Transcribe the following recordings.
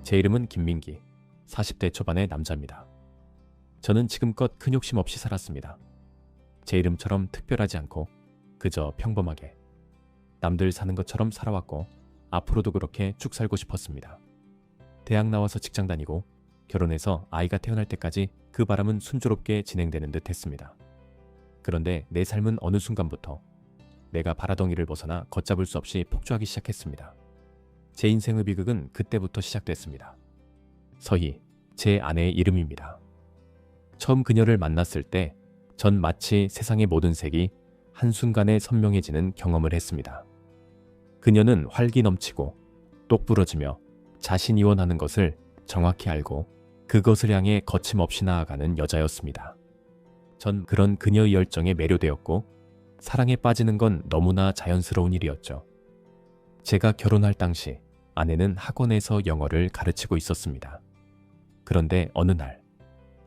제 이름은 김민기, 40대 초반의 남자입니다. 저는 지금껏 큰 욕심 없이 살았습니다. 제 이름처럼 특별하지 않고 그저 평범하게 남들 사는 것처럼 살아왔고 앞으로도 그렇게 쭉 살고 싶었습니다. 대학 나와서 직장 다니고 결혼해서 아이가 태어날 때까지 그 바람은 순조롭게 진행되는 듯 했습니다. 그런데 내 삶은 어느 순간부터 내가 바라덩이를 벗어나 걷잡을 수 없이 폭주하기 시작했습니다. 제 인생의 비극은 그때부터 시작됐습니다. 서희, 제 아내의 이름입니다. 처음 그녀를 만났을 때 전 마치 세상의 모든 색이 한순간에 선명해지는 경험을 했습니다. 그녀는 활기 넘치고 똑부러지며 자신이 원하는 것을 정확히 알고 그것을 향해 거침없이 나아가는 여자였습니다. 전 그런 그녀의 열정에 매료되었고 사랑에 빠지는 건 너무나 자연스러운 일이었죠. 제가 결혼할 당시 아내는 학원에서 영어를 가르치고 있었습니다. 그런데 어느 날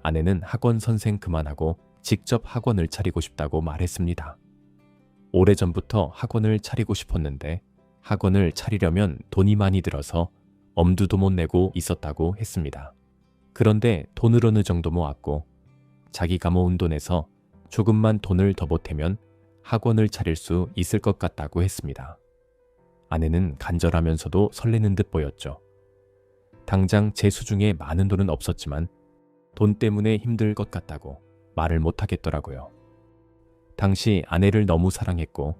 아내는 학원 선생 그만하고 직접 학원을 차리고 싶다고 말했습니다. 오래전부터 학원을 차리고 싶었는데 학원을 차리려면 돈이 많이 들어서 엄두도 못 내고 있었다고 했습니다. 그런데 돈을 어느 정도 모았고 자기가 모은 돈에서 조금만 돈을 더 보태면 학원을 차릴 수 있을 것 같다고 했습니다. 아내는 간절하면서도 설레는 듯 보였죠. 당장 제 수중에 많은 돈은 없었지만 돈 때문에 힘들 것 같다고 말을 못하겠더라고요. 당시 아내를 너무 사랑했고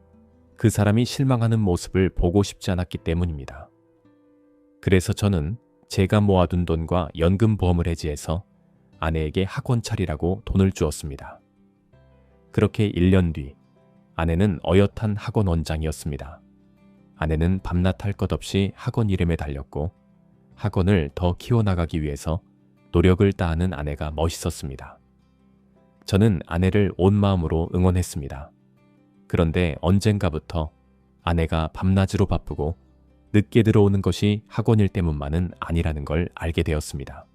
그 사람이 실망하는 모습을 보고 싶지 않았기 때문입니다. 그래서 저는 제가 모아둔 돈과 연금보험을 해지해서 아내에게 학원 차리라고 돈을 주었습니다. 그렇게 1년 뒤 아내는 어엿한 학원 원장이었습니다. 아내는 밤낮 할 것 없이 학원 이름에 달렸고 학원을 더 키워나가기 위해서 노력을 다하는 아내가 멋있었습니다. 저는 아내를 온 마음으로 응원했습니다. 그런데 언젠가부터 아내가 밤낮으로 바쁘고 늦게 들어오는 것이 학원 일 때문만은 아니라는 걸 알게 되었습니다.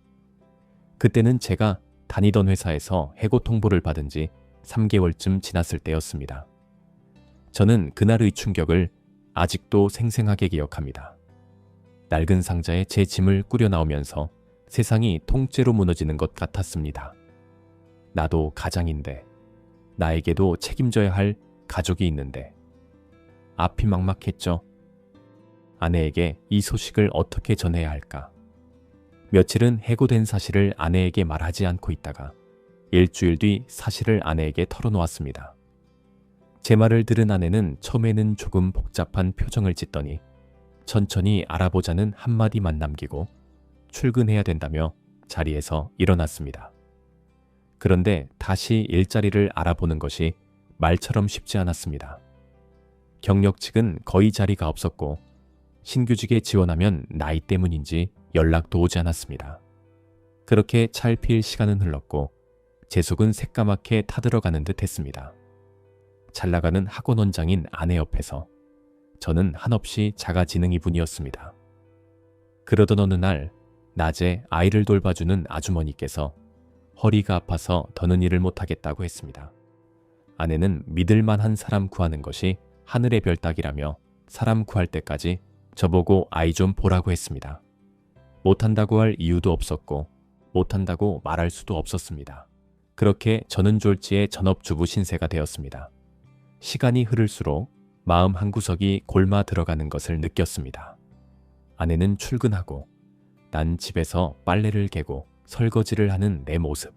그때는 제가 다니던 회사에서 해고 통보를 받은 지 3개월쯤 지났을 때였습니다. 저는 그날의 충격을 아직도 생생하게 기억합니다. 낡은 상자에 제 짐을 꾸려 나오면서 세상이 통째로 무너지는 것 같았습니다. 나도 가장인데, 나에게도 책임져야 할 가족이 있는데, 앞이 막막했죠. 아내에게 이 소식을 어떻게 전해야 할까? 며칠은 해고된 사실을 아내에게 말하지 않고 있다가 일주일 뒤 사실을 아내에게 털어놓았습니다. 제 말을 들은 아내는 처음에는 조금 복잡한 표정을 짓더니 천천히 알아보자는 한마디만 남기고 출근해야 된다며 자리에서 일어났습니다. 그런데 다시 일자리를 알아보는 것이 말처럼 쉽지 않았습니다. 경력직은 거의 자리가 없었고 신규직에 지원하면 나이 때문인지 연락도 오지 않았습니다. 그렇게 찰필 시간은 흘렀고 제 속은 새까맣게 타들어가는 듯 했습니다. 잘 나가는 학원 원장인 아내 옆에서 저는 한없이 작아지는 분이었습니다. 그러던 어느 날 낮에 아이를 돌봐주는 아주머니께서 허리가 아파서 더는 일을 못하겠다고 했습니다. 아내는 믿을 만한 사람 구하는 것이 하늘의 별 따기라며 사람 구할 때까지 저보고 아이 좀 보라고 했습니다. 못한다고 할 이유도 없었고 못한다고 말할 수도 없었습니다. 그렇게 저는 졸지에 전업주부 신세가 되었습니다. 시간이 흐를수록 마음 한구석이 골마 들어가는 것을 느꼈습니다. 아내는 출근하고 난 집에서 빨래를 개고 설거지를 하는 내 모습.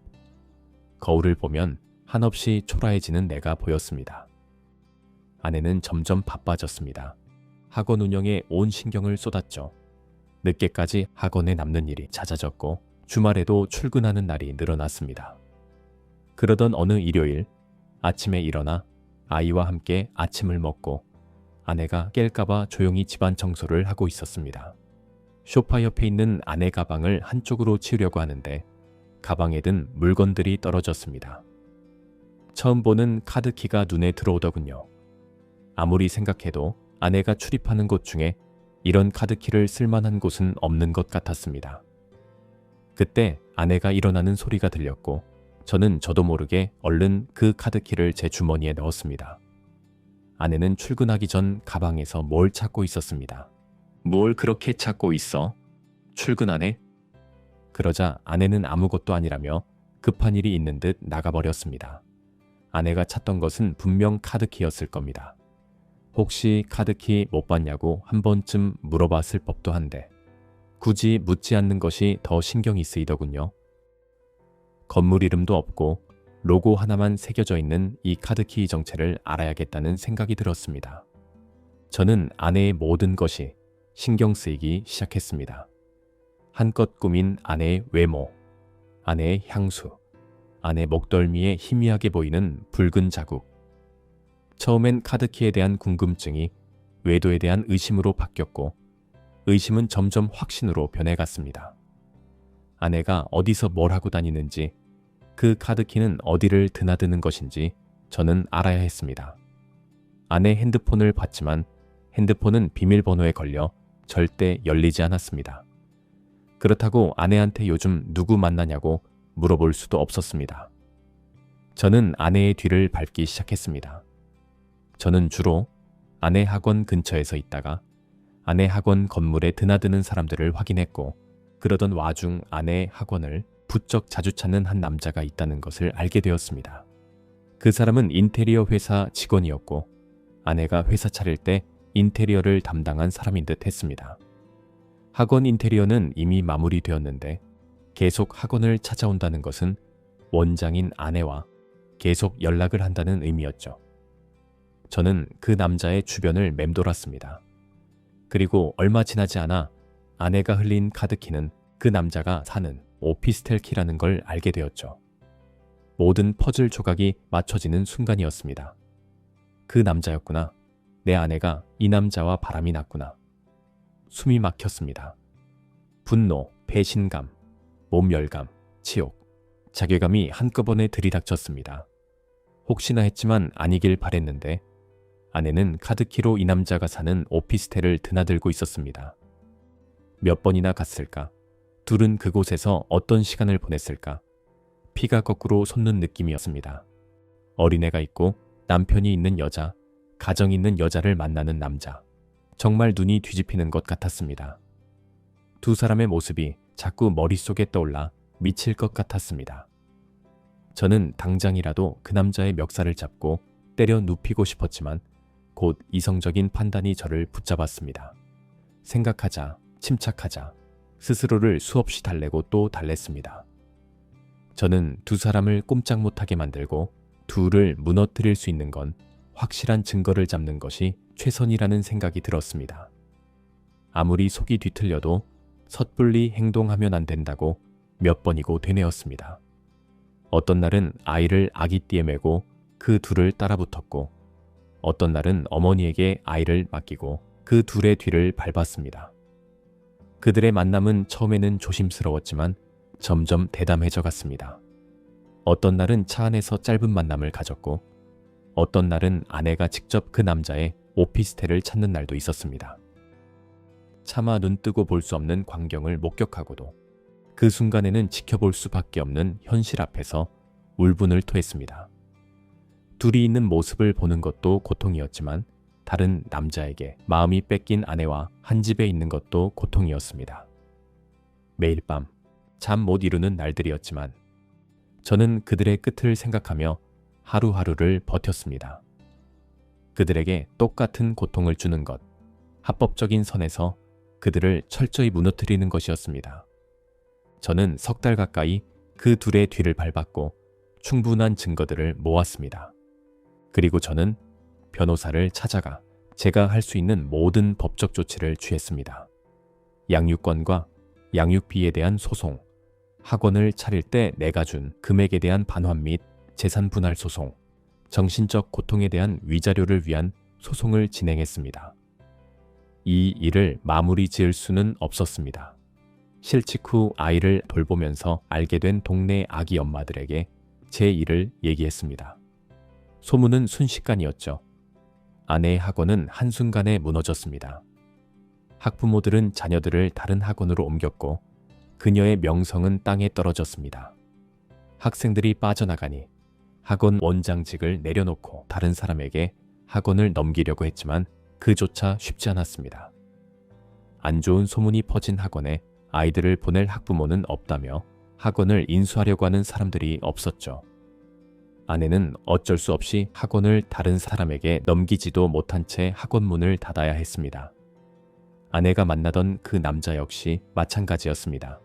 거울을 보면 한없이 초라해지는 내가 보였습니다. 아내는 점점 바빠졌습니다. 학원 운영에 온 신경을 쏟았죠. 늦게까지 학원에 남는 일이 잦아졌고 주말에도 출근하는 날이 늘어났습니다. 그러던 어느 일요일 아침에 일어나 아이와 함께 아침을 먹고 아내가 깰까봐 조용히 집안 청소를 하고 있었습니다. 소파 옆에 있는 아내 가방을 한쪽으로 치우려고 하는데 가방에 든 물건들이 떨어졌습니다. 처음 보는 카드키가 눈에 들어오더군요. 아무리 생각해도 아내가 출입하는 곳 중에 이런 카드키를 쓸만한 곳은 없는 것 같았습니다. 그때 아내가 일어나는 소리가 들렸고 저는 저도 모르게 얼른 그 카드키를 제 주머니에 넣었습니다. 아내는 출근하기 전 가방에서 뭘 찾고 있었습니다. 뭘 그렇게 찾고 있어? 출근 안 해? 그러자 아내는 아무것도 아니라며 급한 일이 있는 듯 나가버렸습니다. 아내가 찾던 것은 분명 카드키였을 겁니다. 혹시 카드키 못 봤냐고 한 번쯤 물어봤을 법도 한데 굳이 묻지 않는 것이 더 신경이 쓰이더군요. 건물 이름도 없고 로고 하나만 새겨져 있는 이 카드키 정체를 알아야겠다는 생각이 들었습니다. 저는 아내의 모든 것이 신경 쓰이기 시작했습니다. 한껏 꾸민 아내의 외모, 아내의 향수, 아내 목덜미에 희미하게 보이는 붉은 자국. 처음엔 카드키에 대한 궁금증이 외도에 대한 의심으로 바뀌었고 의심은 점점 확신으로 변해갔습니다. 아내가 어디서 뭘 하고 다니는지, 그 카드키는 어디를 드나드는 것인지 저는 알아야 했습니다. 아내 핸드폰을 봤지만 핸드폰은 비밀번호에 걸려 절대 열리지 않았습니다. 그렇다고 아내한테 요즘 누구 만나냐고 물어볼 수도 없었습니다. 저는 아내의 뒤를 밟기 시작했습니다. 저는 주로 아내 학원 근처에서 있다가 아내 학원 건물에 드나드는 사람들을 확인했고 그러던 와중 아내의 학원을 부쩍 자주 찾는 한 남자가 있다는 것을 알게 되었습니다. 그 사람은 인테리어 회사 직원이었고 아내가 회사 차릴 때 인테리어를 담당한 사람인 듯 했습니다. 학원 인테리어는 이미 마무리되었는데 계속 학원을 찾아온다는 것은 원장인 아내와 계속 연락을 한다는 의미였죠. 저는 그 남자의 주변을 맴돌았습니다. 그리고 얼마 지나지 않아 아내가 흘린 카드키는 그 남자가 사는 오피스텔 키라는 걸 알게 되었죠. 모든 퍼즐 조각이 맞춰지는 순간이었습니다. 그 남자였구나. 내 아내가 이 남자와 바람이 났구나. 숨이 막혔습니다. 분노, 배신감, 몸열감, 치욕, 자괴감이 한꺼번에 들이닥쳤습니다. 혹시나 했지만 아니길 바랬는데 아내는 카드키로 이 남자가 사는 오피스텔을 드나들고 있었습니다. 몇 번이나 갔을까? 둘은 그곳에서 어떤 시간을 보냈을까? 피가 거꾸로 솟는 느낌이었습니다. 어린애가 있고 남편이 있는 여자, 가정 있는 여자를 만나는 남자. 정말 눈이 뒤집히는 것 같았습니다. 두 사람의 모습이 자꾸 머릿속에 떠올라 미칠 것 같았습니다. 저는 당장이라도 그 남자의 멱살을 잡고 때려 눕히고 싶었지만 곧 이성적인 판단이 저를 붙잡았습니다. 생각하자, 침착하자, 스스로를 수없이 달래고 또 달랬습니다. 저는 두 사람을 꼼짝 못하게 만들고 둘을 무너뜨릴 수 있는 건 확실한 증거를 잡는 것이 최선이라는 생각이 들었습니다. 아무리 속이 뒤틀려도 섣불리 행동하면 안 된다고 몇 번이고 되뇌었습니다. 어떤 날은 아이를 아기띠에 메고 그 둘을 따라붙었고 어떤 날은 어머니에게 아이를 맡기고 그 둘의 뒤를 밟았습니다. 그들의 만남은 처음에는 조심스러웠지만 점점 대담해져 갔습니다. 어떤 날은 차 안에서 짧은 만남을 가졌고 어떤 날은 아내가 직접 그 남자의 오피스텔을 찾는 날도 있었습니다. 차마 눈뜨고 볼 수 없는 광경을 목격하고도 그 순간에는 지켜볼 수밖에 없는 현실 앞에서 울분을 토했습니다. 둘이 있는 모습을 보는 것도 고통이었지만 다른 남자에게 마음이 뺏긴 아내와 한 집에 있는 것도 고통이었습니다. 매일 밤 잠 못 이루는 날들이었지만 저는 그들의 끝을 생각하며 하루하루를 버텼습니다. 그들에게 똑같은 고통을 주는 것, 합법적인 선에서 그들을 철저히 무너뜨리는 것이었습니다. 저는 석 달 가까이 그 둘의 뒤를 밟았고 충분한 증거들을 모았습니다. 그리고 저는 변호사를 찾아가 제가 할 수 있는 모든 법적 조치를 취했습니다. 양육권과 양육비에 대한 소송, 학원을 차릴 때 내가 준 금액에 대한 반환 및 재산 분할 소송, 정신적 고통에 대한 위자료를 위한 소송을 진행했습니다. 이 일을 마무리 지을 수는 없었습니다. 실직 후 아이를 돌보면서 알게 된 동네 아기 엄마들에게 제 일을 얘기했습니다. 소문은 순식간이었죠. 아내의 학원은 한순간에 무너졌습니다. 학부모들은 자녀들을 다른 학원으로 옮겼고 그녀의 명성은 땅에 떨어졌습니다. 학생들이 빠져나가니 학원 원장직을 내려놓고 다른 사람에게 학원을 넘기려고 했지만 그조차 쉽지 않았습니다. 안 좋은 소문이 퍼진 학원에 아이들을 보낼 학부모는 없다며 학원을 인수하려고 하는 사람들이 없었죠. 아내는 어쩔 수 없이 학원을 다른 사람에게 넘기지도 못한 채 학원 문을 닫아야 했습니다. 아내가 만나던 그 남자 역시 마찬가지였습니다.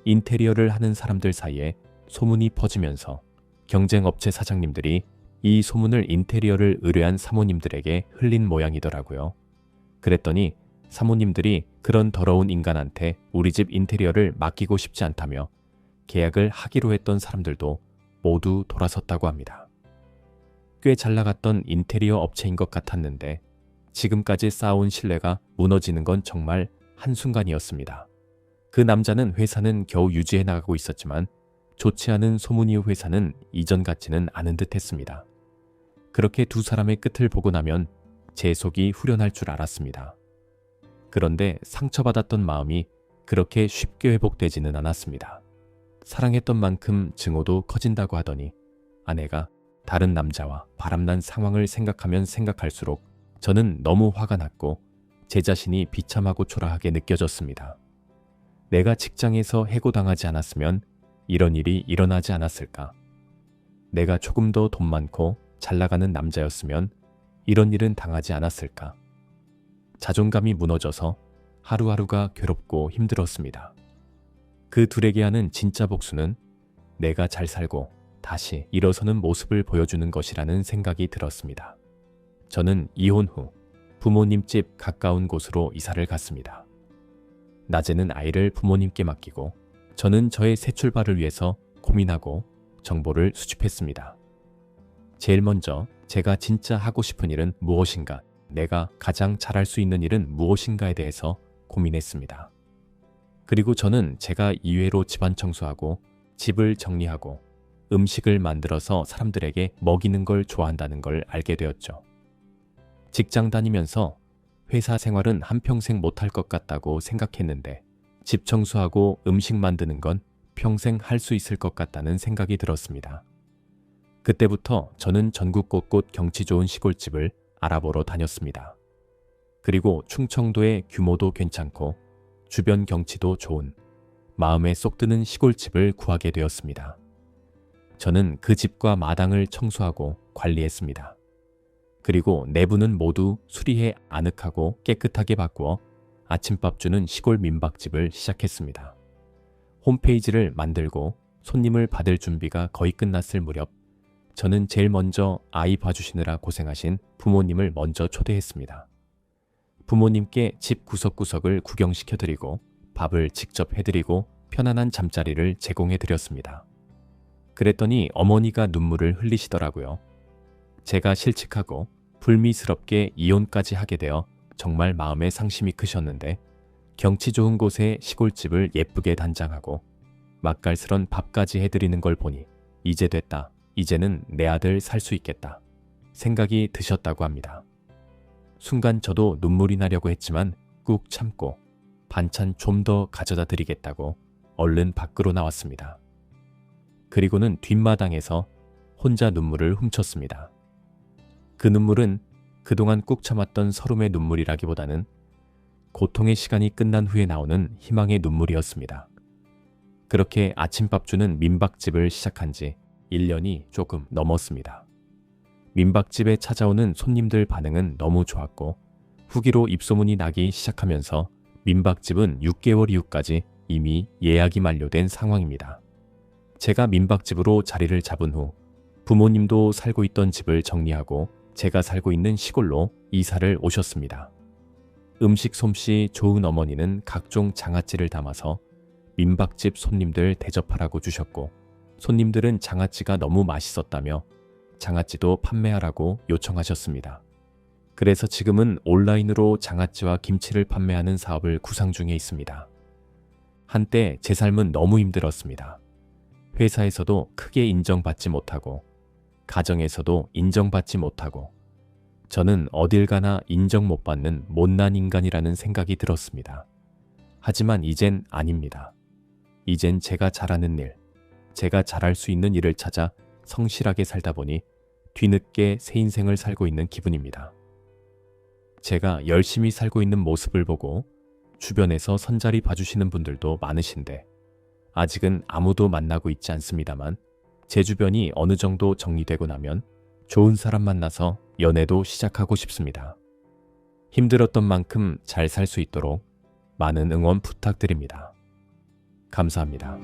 인테리어를 하는 사람들 사이에 소문이 퍼지면서 경쟁업체 사장님들이 이 소문을 인테리어를 의뢰한 사모님들에게 흘린 모양이더라고요. 그랬더니 사모님들이 그런 더러운 인간한테 우리 집 인테리어를 맡기고 싶지 않다며 계약을 하기로 했던 사람들도 모두 돌아섰다고 합니다. 꽤 잘 나갔던 인테리어 업체인 것 같았는데 지금까지 쌓아온 신뢰가 무너지는 건 정말 한순간이었습니다. 그 남자는 회사는 겨우 유지해 나가고 있었지만 좋지 않은 소문이 회사는 이전 같지는 않은 듯 했습니다. 그렇게 두 사람의 끝을 보고 나면 제 속이 후련할 줄 알았습니다. 그런데 상처받았던 마음이 그렇게 쉽게 회복되지는 않았습니다. 사랑했던 만큼 증오도 커진다고 하더니 아내가 다른 남자와 바람난 상황을 생각하면 생각할수록 저는 너무 화가 났고 제 자신이 비참하고 초라하게 느껴졌습니다. 내가 직장에서 해고당하지 않았으면 이런 일이 일어나지 않았을까? 내가 조금 더 돈 많고 잘 나가는 남자였으면 이런 일은 당하지 않았을까? 자존감이 무너져서 하루하루가 괴롭고 힘들었습니다. 그 둘에게 하는 진짜 복수는 내가 잘 살고 다시 일어서는 모습을 보여주는 것이라는 생각이 들었습니다. 저는 이혼 후 부모님 집 가까운 곳으로 이사를 갔습니다. 낮에는 아이를 부모님께 맡기고 저는 저의 새 출발을 위해서 고민하고 정보를 수집했습니다. 제일 먼저 제가 진짜 하고 싶은 일은 무엇인가, 내가 가장 잘할 수 있는 일은 무엇인가에 대해서 고민했습니다. 그리고 저는 제가 이외로 집안 청소하고 집을 정리하고 음식을 만들어서 사람들에게 먹이는 걸 좋아한다는 걸 알게 되었죠. 직장 다니면서 회사 생활은 한평생 못할 것 같다고 생각했는데 집 청소하고 음식 만드는 건 평생 할 수 있을 것 같다는 생각이 들었습니다. 그때부터 저는 전국 곳곳 경치 좋은 시골집을 알아보러 다녔습니다. 그리고 충청도의 규모도 괜찮고 주변 경치도 좋은 마음에 쏙 드는 시골집을 구하게 되었습니다. 저는 그 집과 마당을 청소하고 관리했습니다. 그리고 내부는 모두 수리해 아늑하고 깨끗하게 바꾸어 아침밥 주는 시골 민박집을 시작했습니다. 홈페이지를 만들고 손님을 받을 준비가 거의 끝났을 무렵 저는 제일 먼저 아이 봐주시느라 고생하신 부모님을 먼저 초대했습니다. 부모님께 집 구석구석을 구경시켜드리고 밥을 직접 해드리고 편안한 잠자리를 제공해드렸습니다. 그랬더니 어머니가 눈물을 흘리시더라고요. 제가 실직하고 불미스럽게 이혼까지 하게 되어 정말 마음에 상심이 크셨는데 경치 좋은 곳에 시골집을 예쁘게 단장하고 맛깔스런 밥까지 해드리는 걸 보니 이제 됐다. 이제는 내 아들 살 수 있겠다. 생각이 드셨다고 합니다. 순간 저도 눈물이 나려고 했지만 꾹 참고 반찬 좀 더 가져다 드리겠다고 얼른 밖으로 나왔습니다. 그리고는 뒷마당에서 혼자 눈물을 훔쳤습니다. 그 눈물은 그동안 꾹 참았던 서름의 눈물이라기보다는 고통의 시간이 끝난 후에 나오는 희망의 눈물이었습니다. 그렇게 아침밥 주는 민박집을 시작한 지 1년이 조금 넘었습니다. 민박집에 찾아오는 손님들 반응은 너무 좋았고 후기로 입소문이 나기 시작하면서 민박집은 6개월 이후까지 이미 예약이 만료된 상황입니다. 제가 민박집으로 자리를 잡은 후 부모님도 살고 있던 집을 정리하고 제가 살고 있는 시골로 이사를 오셨습니다. 음식 솜씨 좋은 어머니는 각종 장아찌를 담아서 민박집 손님들 대접하라고 주셨고 손님들은 장아찌가 너무 맛있었다며 장아찌도 판매하라고 요청하셨습니다. 그래서 지금은 온라인으로 장아찌와 김치를 판매하는 사업을 구상 중에 있습니다. 한때 제 삶은 너무 힘들었습니다. 회사에서도 크게 인정받지 못하고 가정에서도 인정받지 못하고 저는 어딜 가나 인정 못 받는 못난 인간이라는 생각이 들었습니다. 하지만 이젠 아닙니다. 이젠 제가 잘하는 일, 제가 잘할 수 있는 일을 찾아 성실하게 살다 보니 뒤늦게 새 인생을 살고 있는 기분입니다. 제가 열심히 살고 있는 모습을 보고 주변에서 선자리 봐주시는 분들도 많으신데 아직은 아무도 만나고 있지 않습니다만 제 주변이 어느 정도 정리되고 나면 좋은 사람 만나서 연애도 시작하고 싶습니다. 힘들었던 만큼 잘 살 수 있도록 많은 응원 부탁드립니다. 감사합니다.